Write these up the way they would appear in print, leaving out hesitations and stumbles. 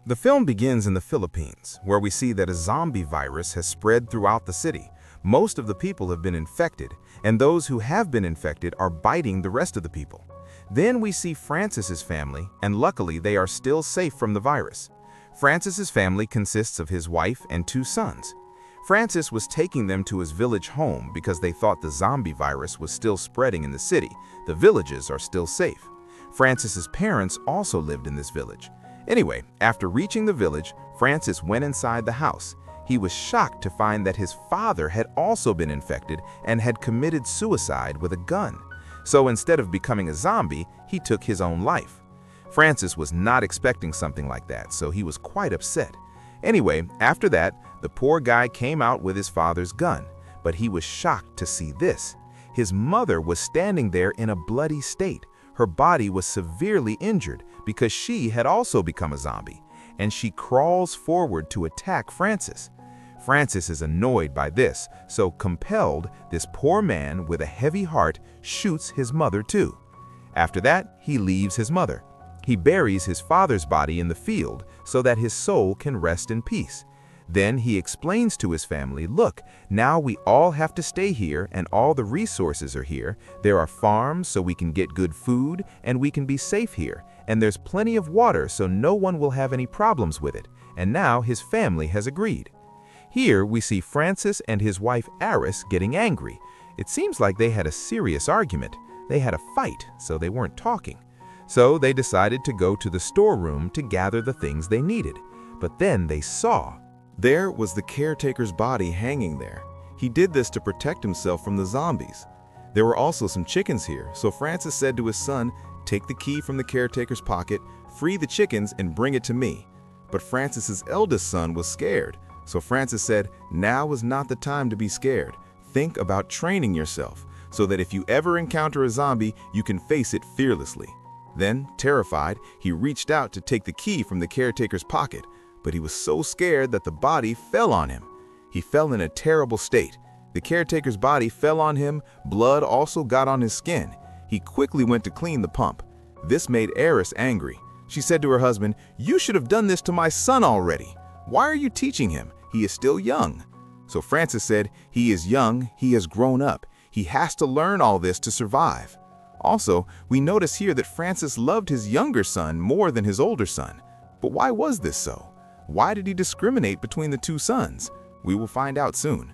The film begins in the Philippines, where we see that a zombie virus has spread throughout the city. Most of the people have been infected, and those who have been infected are biting the rest of the people. Then we see Francis's family, and luckily they are still safe from the virus. Francis's family consists of his wife and 2 sons. Francis was taking them to his village home because they thought the zombie virus was still spreading in the city. The villages are still safe. Francis's parents also lived in this village. Anyway, after reaching the village, Francis went inside the house. He was shocked to find that his father had also been infected and had committed suicide with a gun. So instead of becoming a zombie, he took his own life. Francis was not expecting something like that, so he was quite upset. Anyway, after that, the poor guy came out with his father's gun, but he was shocked to see this. His mother was standing there in a bloody state. Her body was severely injured because she had also become a zombie, and she crawls forward to attack Francis. Francis is annoyed by this, so compelled, this poor man with a heavy heart shoots his mother too. After that, he leaves his mother. He buries his father's body in the field so that his soul can rest in peace. Then he explains to his family, look, now we all have to stay here and all the resources are here. There are farms so we can get good food and we can be safe here. And there's plenty of water so no one will have any problems with it. And now his family has agreed. Here we see Francis and his wife Aris getting angry. It seems like they had a serious argument. They had a fight, so they weren't talking. So they decided to go to the storeroom to gather the things they needed. But then they saw. There was the caretaker's body hanging there. He did this to protect himself from the zombies. There were also some chickens here, so Francis said to his son, take the key from the caretaker's pocket, free the chickens, and bring it to me. But Francis's eldest son was scared, so Francis said, now is not the time to be scared. Think about training yourself, so that if you ever encounter a zombie, you can face it fearlessly. Then, terrified, he reached out to take the key from the caretaker's pocket, but he was so scared that the body fell on him. He fell in a terrible state. The caretaker's body fell on him, blood also got on his skin. He quickly went to clean the pump. This made Aris angry. She said to her husband, you should have done this to my son already. Why are you teaching him? He is still young. So Francis said, he is young, he has grown up. He has to learn all this to survive. Also, we notice here that Francis loved his younger son more than his older son. But why was this so? Why did he discriminate between the 2 sons? We will find out soon.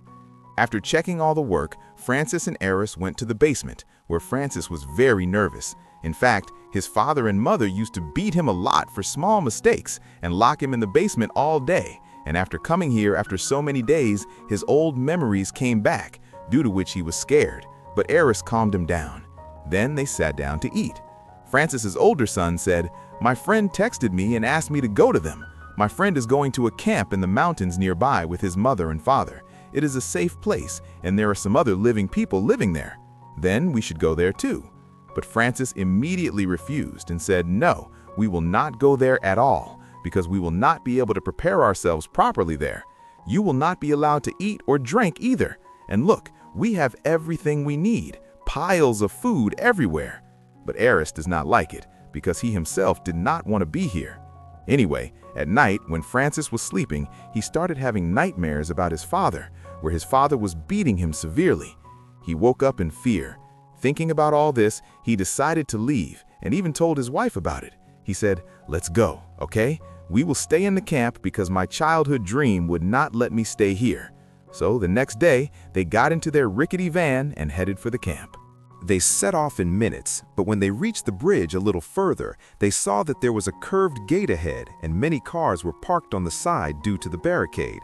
After checking all the work, Francis and Aris went to the basement, where Francis was very nervous. In fact, his father and mother used to beat him a lot for small mistakes and lock him in the basement all day. And after coming here after so many days, his old memories came back, due to which he was scared. But Aris calmed him down. Then they sat down to eat. Francis's older son said, my friend texted me and asked me to go to them. My friend is going to a camp in the mountains nearby with his mother and father. It is a safe place, and there are some other living people living there. Then we should go there too. But Francis immediately refused and said, no, we will not go there at all, because we will not be able to prepare ourselves properly there. You will not be allowed to eat or drink either. And look, we have everything we need, piles of food everywhere. But Aris does not like it, because he himself did not want to be here. Anyway, at night, when Francis was sleeping, he started having nightmares about his father, where his father was beating him severely. He woke up in fear. Thinking about all this, he decided to leave and even told his wife about it. He said, let's go, okay? We will stay in the camp because my childhood dream would not let me stay here. So the next day, they got into their rickety van and headed for the camp. They set off in minutes, but when they reached the bridge a little further, they saw that there was a curved gate ahead and many cars were parked on the side due to the barricade.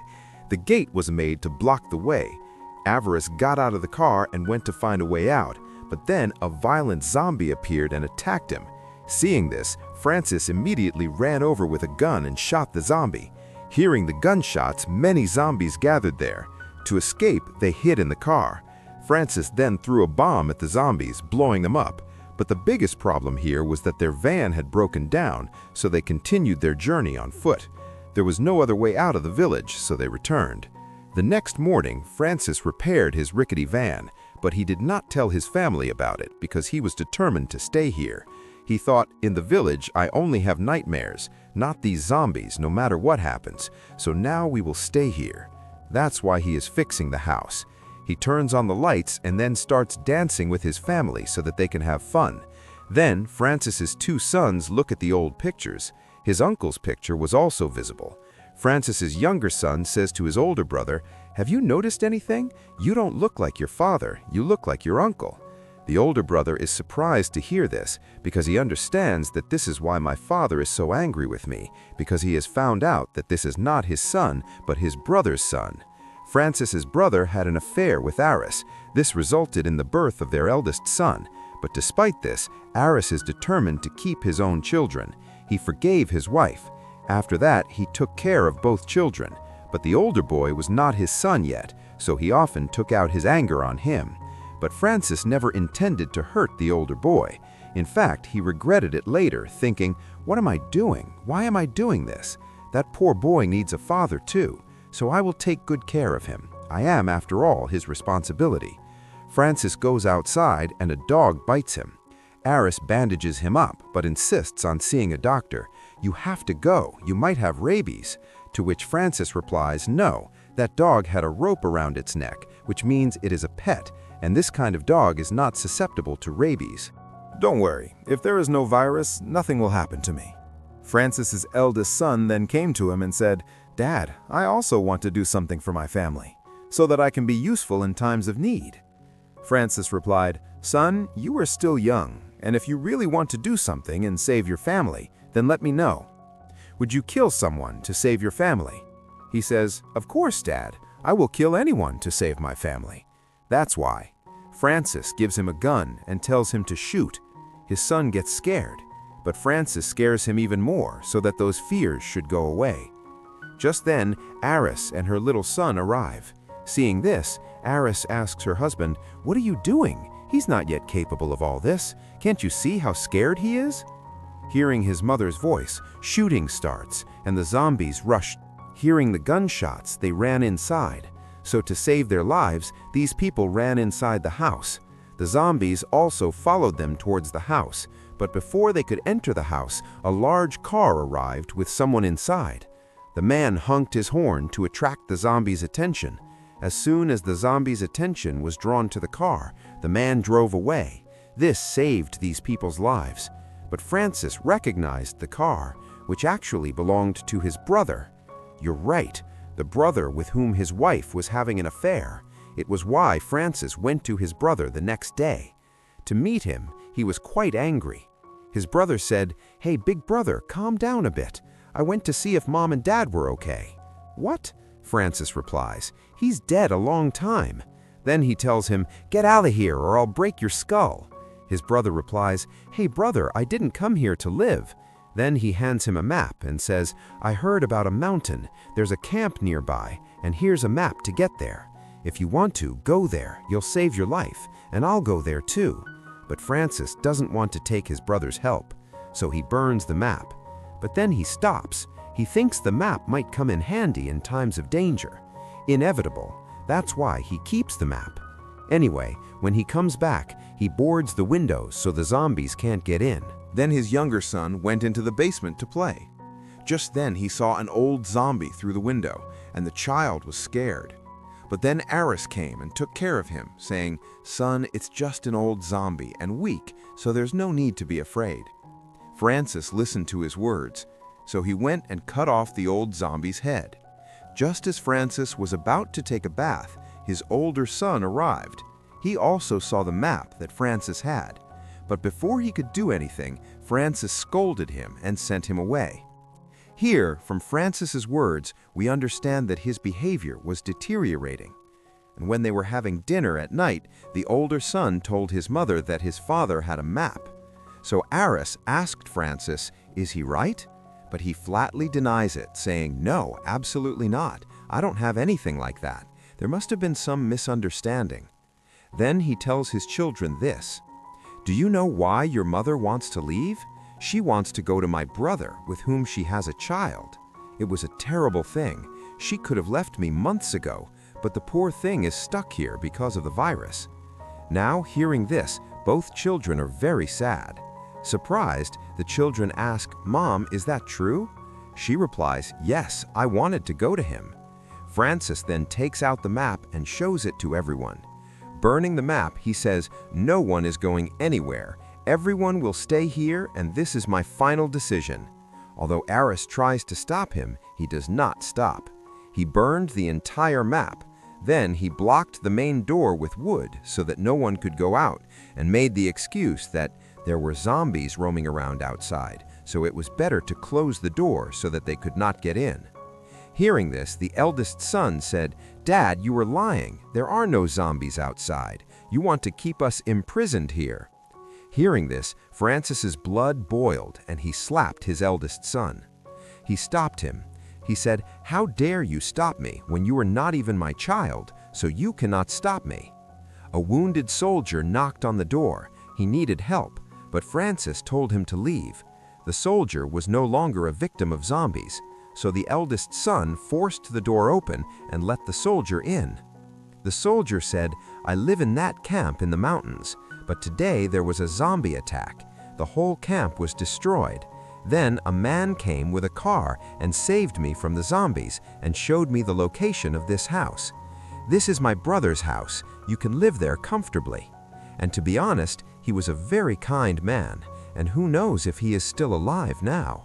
The gate was made to block the way. Aris got out of the car and went to find a way out, but then a violent zombie appeared and attacked him. Seeing this, Francis immediately ran over with a gun and shot the zombie. Hearing the gunshots, many zombies gathered there. To escape, they hid in the car. Francis then threw a bomb at the zombies, blowing them up. But the biggest problem here was that their van had broken down, so they continued their journey on foot. There was no other way out of the village, so they returned. The next morning, Francis repaired his rickety van, but he did not tell his family about it because he was determined to stay here. He thought, in the village, I only have nightmares, not these zombies, no matter what happens, so now we will stay here. That's why he is fixing the house. He turns on the lights and then starts dancing with his family so that they can have fun. Then Francis's two sons look at the old pictures. His uncle's picture was also visible. Francis's younger son says to his older brother, "Have you noticed anything? You don't look like your father, you look like your uncle." The older brother is surprised to hear this because he understands that this is why my father is so angry with me, because he has found out that this is not his son, but his brother's son. Francis's brother had an affair with Aris. This resulted in the birth of their eldest son. But despite this, Aris is determined to keep his own children. He forgave his wife. After that, he took care of both children. But the older boy was not his son yet, so he often took out his anger on him. But Francis never intended to hurt the older boy. In fact, he regretted it later, thinking, "What am I doing? Why am I doing this? That poor boy needs a father too, so I will take good care of him. I am, after all, his responsibility." Francis goes outside and a dog bites him. Aris bandages him up, but insists on seeing a doctor. "You have to go, you might have rabies." To which Francis replies, "No, that dog had a rope around its neck, which means it is a pet, and this kind of dog is not susceptible to rabies." Don't worry, if there is no virus, nothing will happen to me. Francis's eldest son then came to him and said, "Dad, I also want to do something for my family, so that I can be useful in times of need." Francis replied, "Son, you are still young, and if you really want to do something and save your family, then let me know. Would you kill someone to save your family?" He says, "Of course, Dad. I will kill anyone to save my family." That's why. Francis gives him a gun and tells him to shoot. His son gets scared, but Francis scares him even more so that those fears should go away. Just then, Aris and her little son arrive. Seeing this, Aris asks her husband, "What are you doing? He's not yet capable of all this. Can't you see how scared he is?" Hearing his mother's voice, shooting starts, and the zombies rush. Hearing the gunshots, they ran inside. So to save their lives, these people ran inside the house. The zombies also followed them towards the house, but before they could enter the house, a large car arrived with someone inside. The man honked his horn to attract the zombies' attention. As soon as the zombies' attention was drawn to the car, the man drove away. This saved these people's lives. But Francis recognized the car, which actually belonged to his brother. You're right, the brother with whom his wife was having an affair. It was why Francis went to his brother the next day. To meet him, he was quite angry. His brother said, "Hey, big brother, calm down a bit. I went to see if Mom and Dad were okay." "What?" Francis replies. "He's dead a long time." Then he tells him, "Get out of here or I'll break your skull." His brother replies, "Hey brother, I didn't come here to live." Then he hands him a map and says, "I heard about a mountain. There's a camp nearby, and here's a map to get there. If you want to, go there. You'll save your life, and I'll go there too." But Francis doesn't want to take his brother's help, so he burns the map. But then he stops. He thinks the map might come in handy in times of danger. Inevitable. That's why he keeps the map. Anyway, when he comes back, he boards the windows so the zombies can't get in. Then his younger son went into the basement to play. Just then he saw an old zombie through the window, and the child was scared. But then Aris came and took care of him, saying, "Son, it's just an old zombie and weak, so there's no need to be afraid." Francis listened to his words, so he went and cut off the old zombie's head. Just as Francis was about to take a bath, his older son arrived. He also saw the map that Francis had. But before he could do anything, Francis scolded him and sent him away. Here, from Francis's words, we understand that his behavior was deteriorating. And when they were having dinner at night, the older son told his mother that his father had a map. So Aris asked Francis, "Is he right?" But he flatly denies it, saying, "No, absolutely not. I don't have anything like that. There must have been some misunderstanding." Then he tells his children this, "Do you know why your mother wants to leave? She wants to go to my brother, with whom she has a child. It was a terrible thing. She could have left me months ago, but the poor thing is stuck here because of the virus." Now, hearing this, both children are very sad. Surprised, the children ask, "Mom, is that true?" She replies, "Yes, I wanted to go to him." Francis then takes out the map and shows it to everyone. Burning the map, he says, "No one is going anywhere. Everyone will stay here, and this is my final decision." Although Aris tries to stop him, he does not stop. He burned the entire map. Then he blocked the main door with wood so that no one could go out, and made the excuse that there were zombies roaming around outside, so it was better to close the door so that they could not get in. Hearing this, the eldest son said, "Dad, you were lying. There are no zombies outside. You want to keep us imprisoned here." Hearing this, Francis's blood boiled, and he slapped his eldest son. He stopped him. He said, "How dare you stop me when you are not even my child, so you cannot stop me." A wounded soldier knocked on the door. He needed help, but Francis told him to leave. The soldier was no longer a victim of zombies, so the eldest son forced the door open and let the soldier in. The soldier said, "I live in that camp in the mountains, but today there was a zombie attack. The whole camp was destroyed. Then a man came with a car and saved me from the zombies and showed me the location of this house. This is my brother's house. You can live there comfortably." And to be honest, he was a very kind man, and who knows if he is still alive now.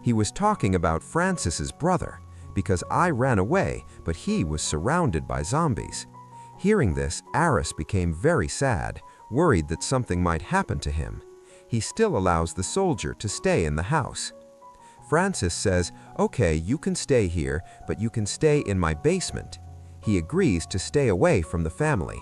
He was talking about Francis's brother, because I ran away, but he was surrounded by zombies. Hearing this, Aris became very sad, worried that something might happen to him. He still allows the soldier to stay in the house. Francis says, "Okay, you can stay here, but you can stay in my basement." He agrees to stay away from the family.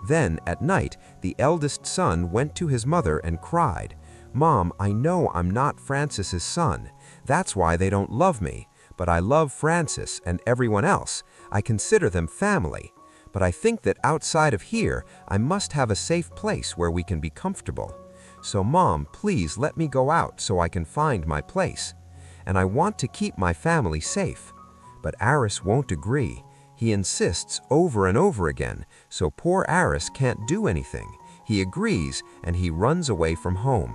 Then, at night, the eldest son went to his mother and cried, "Mom, I know I'm not Francis's son. That's why they don't love me. But I love Francis and everyone else. I consider them family. But I think that outside of here, I must have a safe place where we can be comfortable. So Mom, please let me go out so I can find my place. And I want to keep my family safe." But Aris won't agree. He insists over and over again, so poor Aris can't do anything. He agrees, and he runs away from home.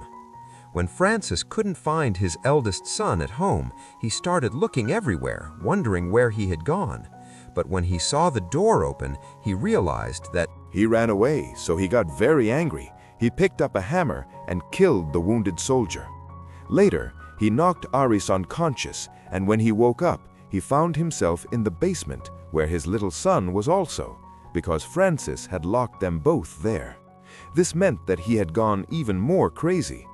When Francis couldn't find his eldest son at home, he started looking everywhere, wondering where he had gone. But when he saw the door open, he realized that He ran away, so he got very angry. He picked up a hammer and killed the wounded soldier. Later, he knocked Aris unconscious, and when he woke up, he found himself in the basement where his little son was also, because Francis had locked them both there. This meant that he had gone even more crazy.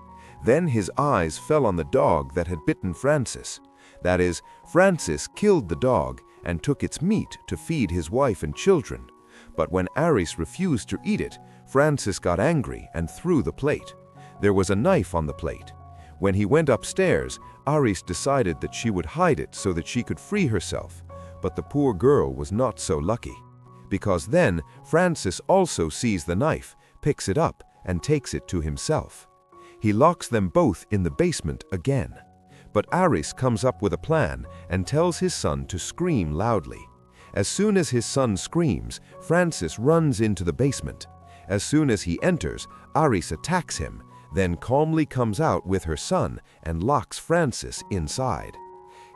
Then his eyes fell on the dog that had bitten Francis. That is, Francis killed the dog and took its meat to feed his wife and children. But when Aris refused to eat it, Francis got angry and threw the plate. There was a knife on the plate. When he went upstairs, Aris decided that she would hide it so that she could free herself. But the poor girl was not so lucky, because then Francis also sees the knife, picks it up, and takes it to himself. He locks them both in the basement again. But Aris comes up with a plan and tells his son to scream loudly. As soon as his son screams, Francis runs into the basement. As soon as he enters, Aris attacks him, then calmly comes out with her son and locks Francis inside.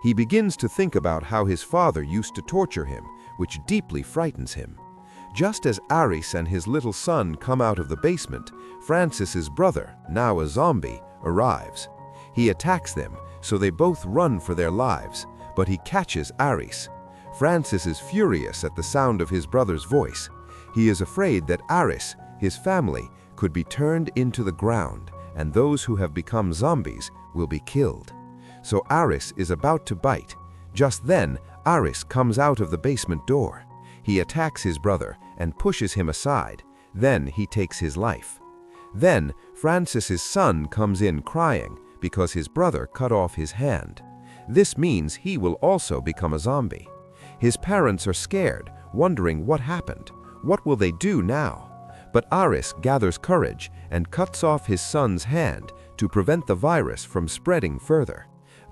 He begins to think about how his father used to torture him, which deeply frightens him. Just as Aris and his little son come out of the basement, Francis's brother, now a zombie, arrives. He attacks them, so they both run for their lives, but he catches Aris. Francis is furious at the sound of his brother's voice. He is afraid that Aris, his family, could be turned into the ground, and those who have become zombies will be killed. So Aris is about to bite. Just then, Aris comes out of the basement door. He attacks his brother and pushes him aside. Then he takes his life. Then Francis's son comes in crying because his brother cut off his hand. This means he will also become a zombie. His parents are scared, wondering what happened. What will they do now? But Aris gathers courage and cuts off his son's hand to prevent the virus from spreading further,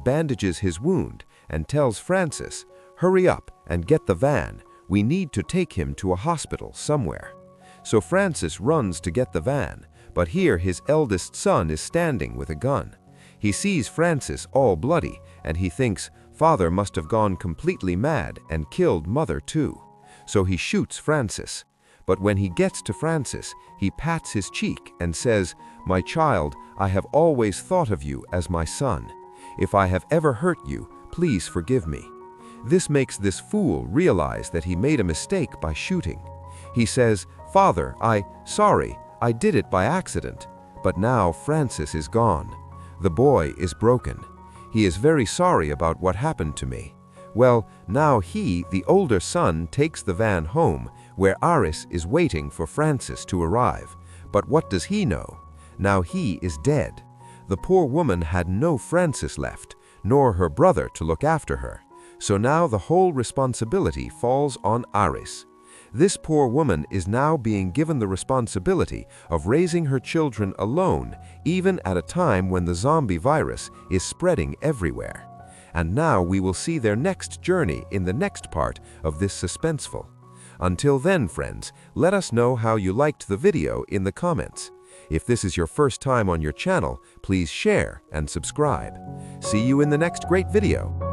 bandages his wound, and tells Francis, "Hurry up and get the van. We need to take him to a hospital somewhere." So Francis runs to get the van, But here his eldest son is standing with a gun. He sees Francis all bloody, and he thinks father must have gone completely mad and killed mother too. So he shoots Francis. But when he gets to Francis, he pats his cheek and says, "My child, I have always thought of you as my son. If I have ever hurt you, please forgive me." This makes this fool realize that he made a mistake by shooting. He says, "Father, sorry, I did it by accident." But now Francis is gone. The boy is broken. He is very sorry about what happened to me. Well, now he, the older son, takes the van home, where Aris is waiting for Francis to arrive. But what does he know? Now he is dead. The poor woman had no Francis left, nor her brother to look after her. So now the whole responsibility falls on Aris. This poor woman is now being given the responsibility of raising her children alone, even at a time when the zombie virus is spreading everywhere. And now we will see their next journey in the next part of this suspenseful. Until then, friends, let us know how you liked the video in the comments. If this is your first time on your channel, please share and subscribe. See you in the next great video.